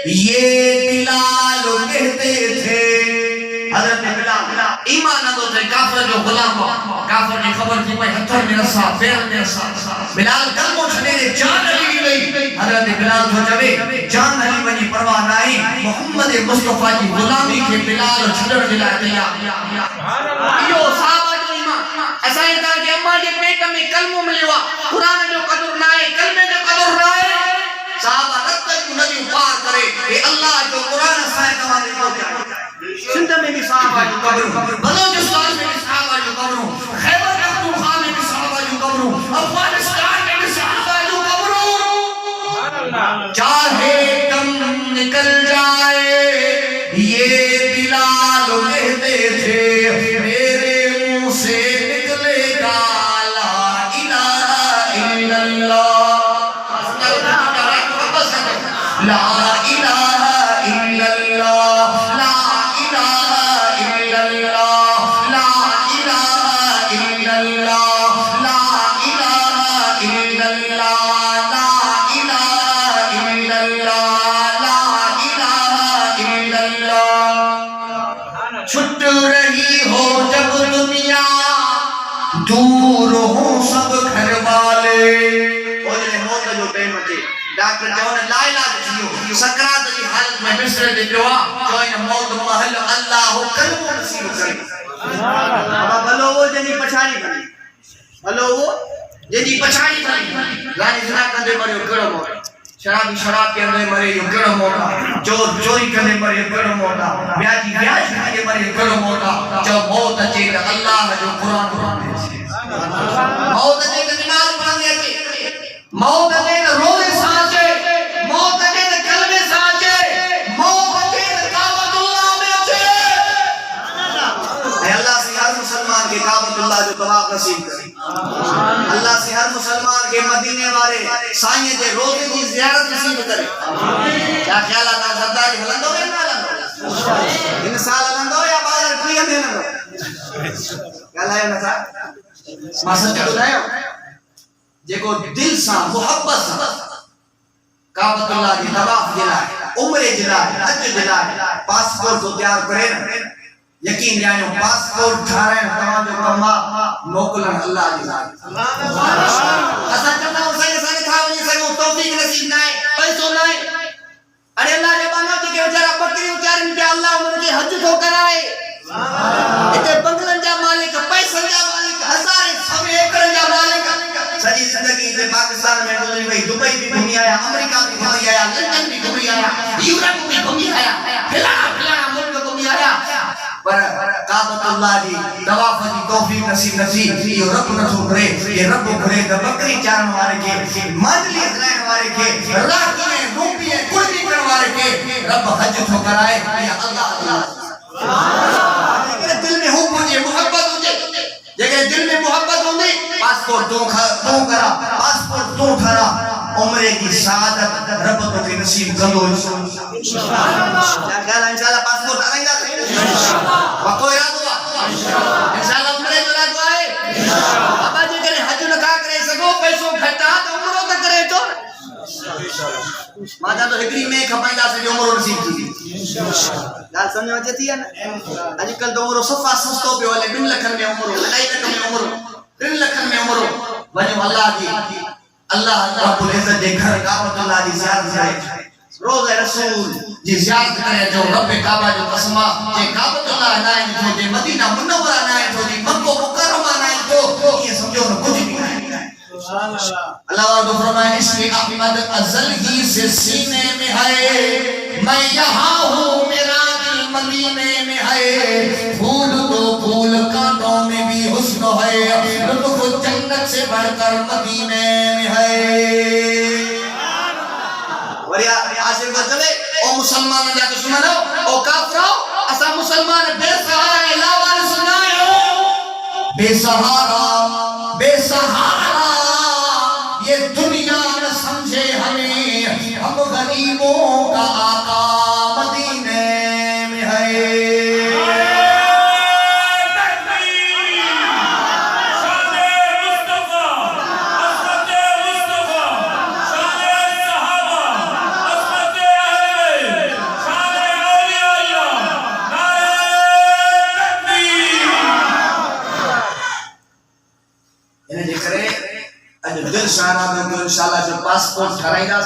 یہ بلال کہتے تھے حضرت بلال ایمان نہ تھے کافر جو غلام کافر کی خبر تھی بھائی ہتھر میں رسا پیر میں رسا بلال کلموں چھنے دے جان علی گئی حضرت بلال تو جوے جان علی بنی پرواہ نائی محمد مصطفیٰ کی غلامی کے بلال چھڑر دلا دیا یہ صحابہ جو ایمان ایسا ہی تھا کہ اماں کے پیٹ میں کلموں ملے ہوا قرآن جو قدر نائے کلمے جو قدر نائے صحابہ رب تک نبی پار کرے کہ اللہ جو قرآن سائے کمانے کو جائے سندھ میں بھی صحابہ جو قبروں بلوچستان میں بھی صحابہ جو قبروں خیبر پختونخوا میں بھی صحابہ جو قبروں افغانستان میں بھی صحابہ جو قبروں چاہے دم نکل جائے یہ بلال کہتے تھے میرے منہ سے نکلے گا لا الہ الا اللہ لا الہ الا اللہ لا الہ الا اللہ لا الہ الا اللہ لا الہ الا اللہ لا الہ الا اللہ لا الہ الا اللہ چھٹ رہی ہو جب دنیا دور ہوں سب گھر والے موت جو ٹائم تھے ڈاکٹر جوان لا علاج تھیو سکرات کی حالت میں بستر دے پیا جو موت محل اللہ کلمو نصیب کرے ابا بھلو وہ جنی پچھاڑی بنی بھلو وہ جنی پچھاڑی بنی رانی زنا کندے مرے کڑو موٹا شرابی شراب کے اندر مرے یو کڑو موٹا چور چوری کندے مرے کڑو موٹا بیاجی بیاج کندے مرے کڑو موٹا جو موت اچے اللہ جو قرآن موت اچے نماز پڑھنے اچے موت اچے روزے سانچے موت اچے کلمے سانچے موت اچے کعبۃ اللہ میں اچے اے اللہ سے ہر مسلمان کے کعبۃ اللہ جو طواف نصیب کرے اللہ سے ہر مسلمان کے مدینے والے سائیں دے روزے کی زیارت نصیب کرے کیا خیال آتا سردار جی ہلندو یا نہ ہلندو ان سال ہلندو یا بازار کوئی ہم ہلندو کیا لائے نہ تھا ماں سچ بتائے جے کو دل سا محبت سا کعبۃ اللہ کی طواف جلائے عمرے جلائے حج جلائے پاسپورٹ کو تیار کرے یقین جانو پاسپورٹ ٹھارے تمام جو کما موکلن اللہ جلائے اسا چاہتا ہوں سارے سارے تھا وجہ سے توفیق نصیب نہ ہے پیسوں نہ ہے ارے اللہ نے بنا کہ بیچارہ بکری اچارن کے اللہ ان کے حج کو کرائے تے بنگلن جا مالک پیسن جا مالک ہزار سب ایکڑ جا مالک سجی زندگی سے پاکستان میں گزری وئی دبئی بھی گھومی آیا امریکہ بھی گھومی آیا لندن بھی گھومی آیا یورپ بھی گھومی آیا فلانا ملک گھومی آیا پر کعبۃ اللہ دی طواف کی توفیق نصیب یہ رب نہ کرے یہ رب کرے تے بکری چارن والے کے مانڈلی ہلائن والے کے رات میں روپی قربی کرن والے کے رب حج تو کرائے یا اللہ اللہ دل میں حب ہوجے محبت ہوجے جگہ دل میں محبت ہوندی پاسپورٹ تو کرا پاسپورٹ تو ٹھرا عمرے کی سعادت رب تو کے نصیب کندو انشاءاللہ کیا خیال ہے انشاءاللہ پاسپورٹ آئیں گا وقت اراد ہوا انشاءاللہ عمرے جو اراد ہوا ہے ابا جی کرے حج نکا کرے سگو پیسوں گھٹا تو عمروں تک کرے تو ماں جا تو ہکری میں کھپائیں سے جو عمروں نصیب تھی گال سمجھ وجہ تھی ہے نا اج کل تو عمروں صفا سستو پہ والے 2 لکھن میں عمروں 2.5 لکھ میں عمروں 3 لکھن میں عمروں وجہ اللہ جی اللہ رب العزت دے گھر کعبۃ اللہ دی زیارت کرے روز رسول جی زیارت کرے جو رب کعبہ جو قسمہ جے کعبۃ اللہ نائیں جو جے مدینہ منورہ نائیں جو جے مکہ مکرمہ نائیں جو یہ سمجھو نہ کچھ بھی نہیں اللہ تو فرمائے اس کے احمد ازل ہی سے سینے میں ہے میں یہاں ہوں میرا دل مدینے میں ہے پھول تو پھول کانٹوں میں بھی حسن ہے لطف جنت سے بڑھ کر مدینے میں ہے وریا عاشق کو چلے او مسلمان جا کے سنو او کافرو اسا مسلمان بے سہارا علاوہ سنائے بے سہارا یہ دنیا نہ سمجھے ہمیں ہم غریبوں کا آقا مدینے میں ہے اج دل شانا میں تو انشاءاللہ جو پاسپورٹ ٹھرائیدا